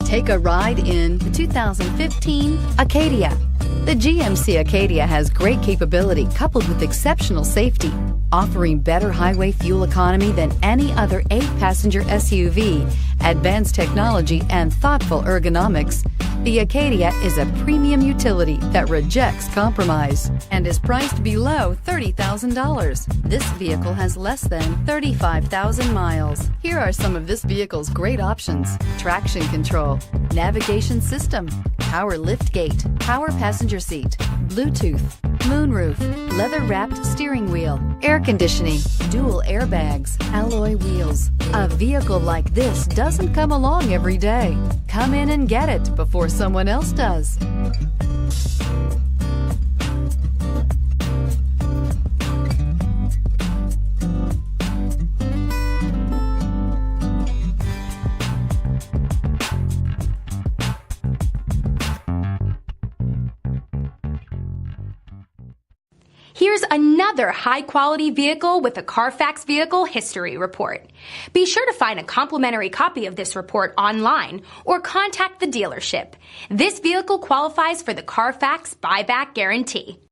Take a ride in the 2015 Acadia. The GMC Acadia has great capability coupled with exceptional safety, offering better highway fuel economy than any other 8-passenger SUV, advanced technology, and thoughtful ergonomics. The Acadia is a premium utility that rejects compromise and is priced below $30,000. This vehicle has less than 35,000 miles. Here are some of this vehicle's great options: traction control, navigation system, power liftgate, power passenger seat, Bluetooth, moonroof, leather-wrapped steering wheel, air conditioning, dual airbags, alloy wheels. A vehicle like this doesn't come along every day. Come in and get it before someone else does. Here's another high-quality vehicle with a CARFAX Vehicle History Report. Be sure to find a complimentary copy of this report online or contact the dealership. This vehicle qualifies for the CARFAX Buyback Guarantee.